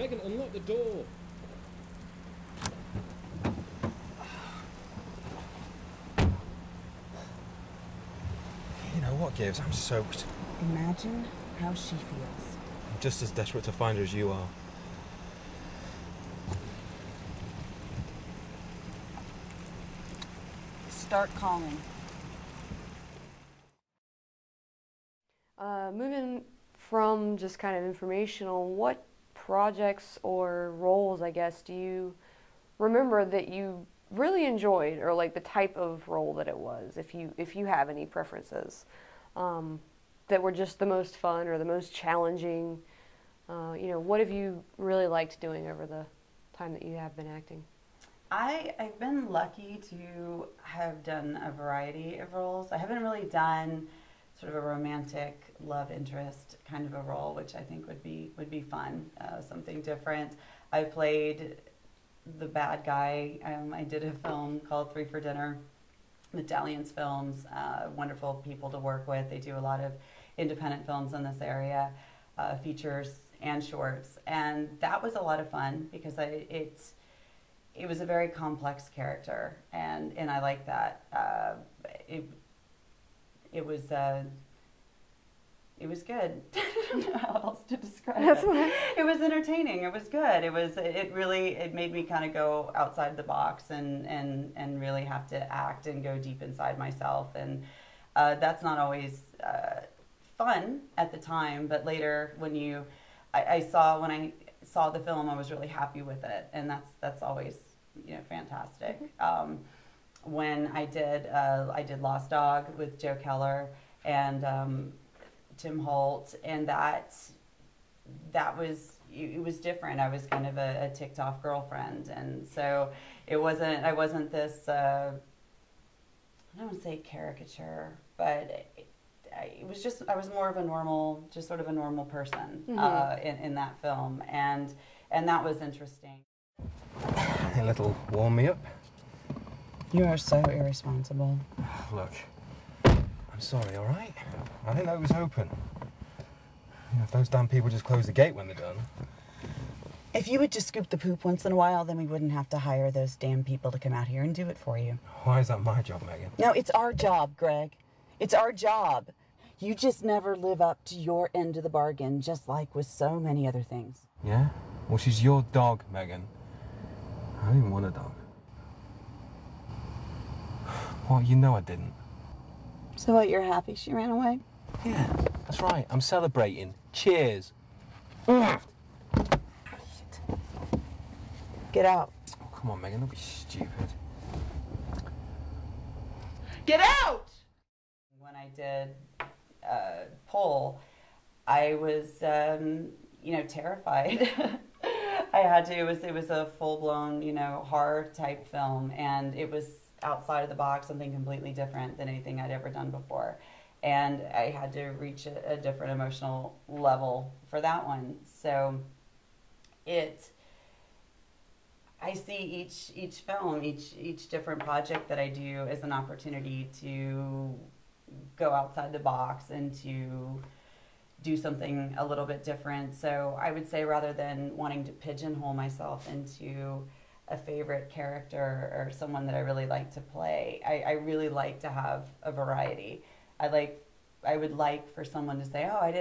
Megan, unlock the door. You know what gives? I'm soaked. Imagine how she feels. I'm just as desperate to find her as you are. Start calling. Moving from just kind of informational, what projects or roles, I guess, do you remember that you really enjoyed, or like the type of role that it was, if you have any preferences, that were just the most fun or the most challenging? You know, what have you really liked doing over the time that you have been acting? I've been lucky to have done a variety of roles. I haven't really done sort of a romantic love interest kind of a role, which I think would be fun, something different. I played the bad guy. I did a film called 3 for Dinner with Dalliance Films. Wonderful people to work with. They do a lot of independent films in this area, features and shorts, and that was a lot of fun because it was a very complex character, and I like that. It was good. I don't know how else to describe it. It was entertaining. It was good. It made me kind of go outside the box and really have to act and go deep inside myself, and that's not always fun at the time, but later when I saw the film, I was really happy with it, and that's always, you know, fantastic. When I did Lost Dog with Joe Keller and Tim Holt, and it was different. I was kind of a ticked off girlfriend, and so I wasn't this I don't want to say caricature, but I was more of a normal, just sort of a normal person in that film, and that was interesting. A little warm me up. You are so irresponsible. Look, I'm sorry, all right? I didn't know it was open. You know, if those damn people just close the gate when they're done. If you would just scoop the poop once in a while, then we wouldn't have to hire those damn people to come out here and do it for you. Why is that my job, Megan? No, it's our job, Greg. It's our job. You just never live up to your end of the bargain, just like with so many other things. Yeah? Well, she's your dog, Megan. I don't even want a dog. Well, you know I didn't. So what, you're happy she ran away? Yeah, that's right. I'm celebrating. Cheers. Get out. Oh, come on, Megan, don't be stupid. Get out! When I did Pull, I was, you know, terrified. I had to. It was a full-blown, you know, horror type film, and it was outside of the box, something completely different than anything I'd ever done before, and I had to reach a different emotional level for that one. So I see each film, each different project that I do as an opportunity to go outside the box and to do something a little bit different. So I would say, rather than wanting to pigeonhole myself into a favorite character or someone that I really like to play, I really like to have a variety. I would like for someone to say, oh, I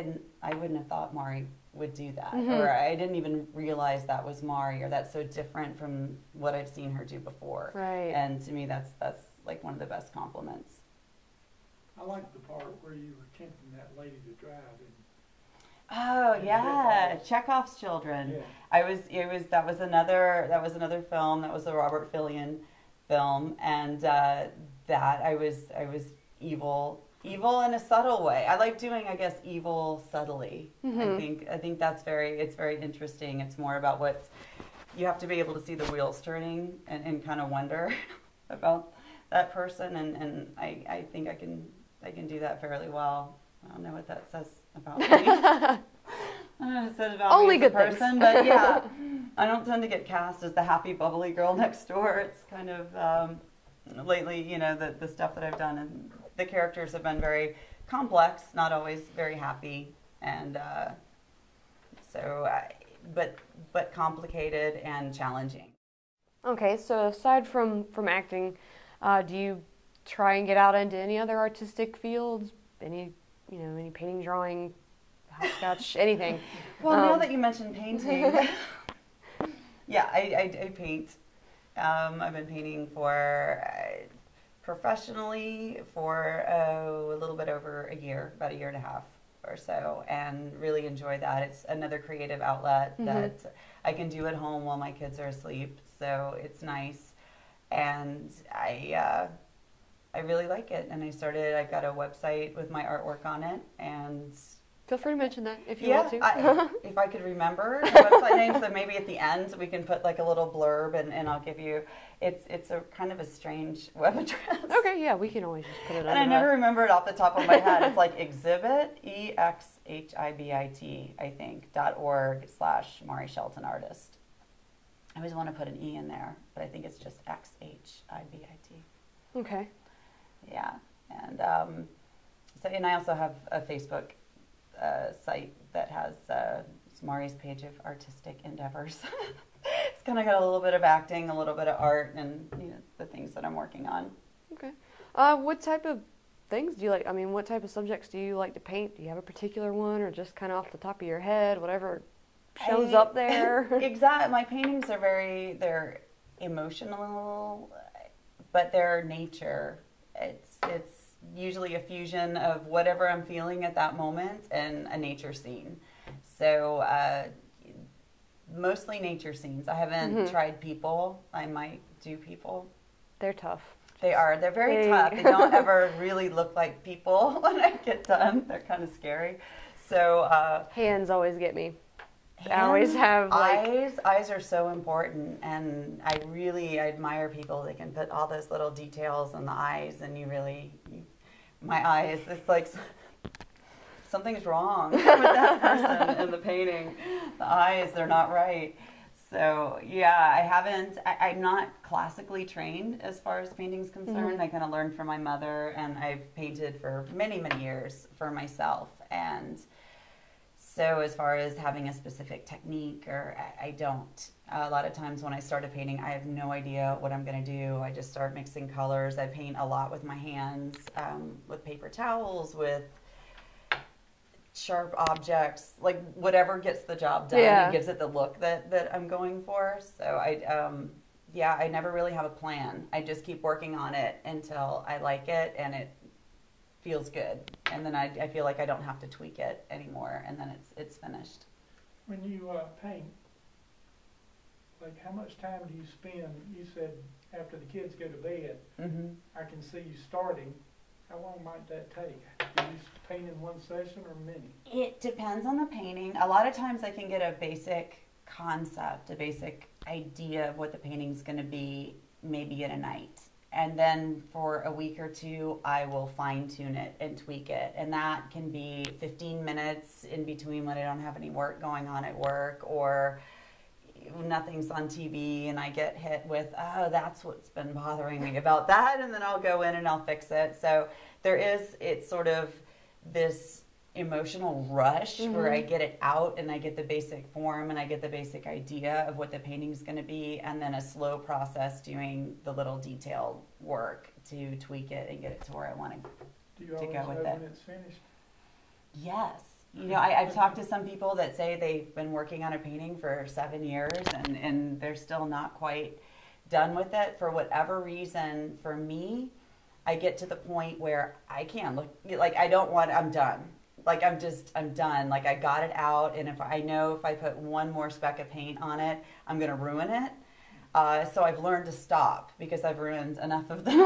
wouldn't have thought Mahri would do that, or I didn't even realize that was Mahri, or that's so different from what I've seen her do before. Right. And to me, that's like one of the best compliments. I like the part where you were tempting that lady to drive. Oh yeah, Chekhov's Children. Yeah. That was another film. That was the Robert Fillion film, and that I was evil in a subtle way. I like doing, I guess, evil subtly. I think it's very interesting. It's more about you have to be able to see the wheels turning and kind of wonder about that person, and I think I can do that fairly well. I don't know what that says about me. I don't know what it says about Only me as a good person, things. but yeah, I don't tend to get cast as the happy, bubbly girl next door. It's kind of lately, you know, the stuff that I've done, and the characters have been very complex, not always very happy, and but complicated and challenging. Okay, so aside from acting, do you try and get out into any other artistic fields? Any painting, drawing, hopscotch, anything? Well, now that you mentioned painting, yeah, I paint. I've been painting professionally for a little bit over a year, about a year and a half or so, and really enjoy that. It's another creative outlet that I can do at home while my kids are asleep, so it's nice. And I really like it. And I've got a website with my artwork on it, and feel free to mention that if you want to. If I could remember the website name, so maybe at the end we can put like a little blurb, and I'll give you. It's a kind of a strange web address. Okay, yeah, we can always just put it. And I never remember it off the top of my head. It's like exhibit EXHIBIT I think .org/Mahri Shelton artist. I always want to put an E in there, but I think it's just XHIBIT. Okay. Yeah, and and I also have a Facebook site that has Mahri's page of artistic endeavors. It's kind of got a little bit of acting, a little bit of art, and the things that I'm working on. Okay. What type of things do you like? I mean, what type of subjects do you like to paint? Do you have a particular one, or just kind of off the top of your head, whatever shows up there? Exactly. My paintings are they're emotional, but they're nature. It's usually a fusion of whatever I'm feeling at that moment and a nature scene. So mostly nature scenes. I haven't tried people. I might do people. They're tough. They are. They're very tough. They don't ever really look like people when I get done. They're kind of scary. So hands always get me. I always have eyes are so important, and I really admire people that can put all those little details in the eyes, and my eyes, it's like something's wrong with that person in the painting. The eyes, they're not right. So yeah, I'm not classically trained as far as painting's concerned. I kind of learned from my mother, and I've painted for many, many years for myself. And so as far as having a specific technique, I don't. A lot of times when I start a painting, I have no idea what I'm going to do. I just start mixing colors. I paint a lot with my hands, with paper towels, with sharp objects, like whatever gets the job done and gives it the look that I'm going for. So I never really have a plan. I just keep working on it until I like it and it feels good, and then I feel like I don't have to tweak it anymore, and then it's finished. When you paint, like how much time do you spend? You said after the kids go to bed. I can see you starting. How long might that take? Do you paint in one session or many? It depends on the painting. A lot of times I can get a basic concept, a basic idea of what the painting's going to be, maybe in a night. And then for a week or two, I will fine tune it and tweak it. And that can be 15 minutes in between when I don't have any work going on at work, or nothing's on TV and I get hit with, oh, that's what's been bothering me about that. And then I'll go in and I'll fix it. So it's sort of this emotional rush where I get it out and I get the basic form and I get the basic idea of what the painting's going to be, and then a slow process doing the little detailed work to tweak it and get it to where I want to go with it. Do you always know when it's finished? Yes. I've talked to some people that say they've been working on a painting for 7 years and they're still not quite done with it for whatever reason. For me, I get to the point where I can't look, like I'm done. Like I'm done. Like I got it out, and if I put one more speck of paint on it, I'm going to ruin it. So I've learned to stop because I've ruined enough of them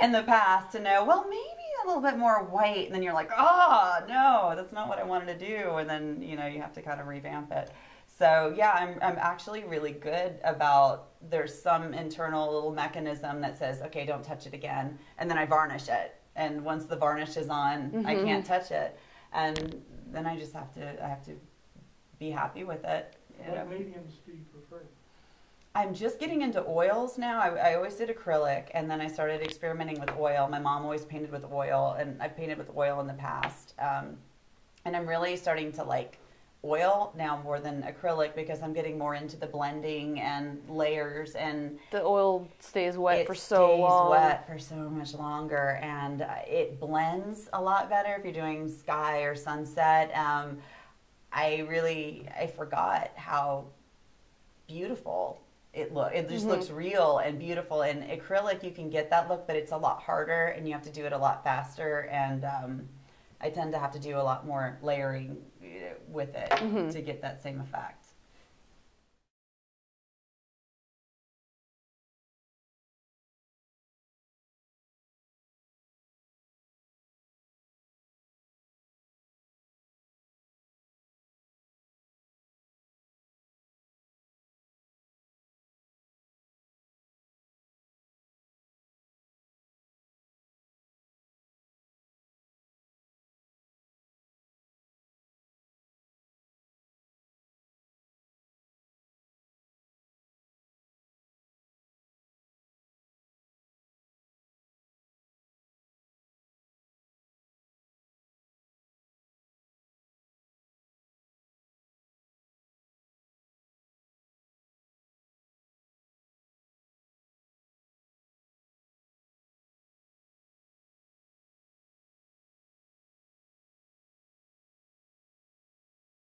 in the past to know, well, maybe a little bit more white, and then you're like, no, that's not what I wanted to do, and then you have to kind of revamp it. So yeah, I'm actually really good about, there's some internal little mechanism that says, okay, don't touch it again, and then I varnish it. And once the varnish is on, I can't touch it. And then I have to be happy with it. What mediums do you prefer? I'm just getting into oils now. I always did acrylic, and then I started experimenting with oil. My mom always painted with oil, and I've painted with oil in the past. And I'm really starting to like oil now more than acrylic because I'm getting more into the blending and layers, and The oil stays wet it for so stays long. wet for so much longer, and it blends a lot better if you're doing sky or sunset. I forgot how beautiful it look. It just looks real and beautiful. And acrylic, you can get that look, but it's a lot harder, and you have to do it a lot faster. And I tend to have to do a lot more layering with it to get that same effect.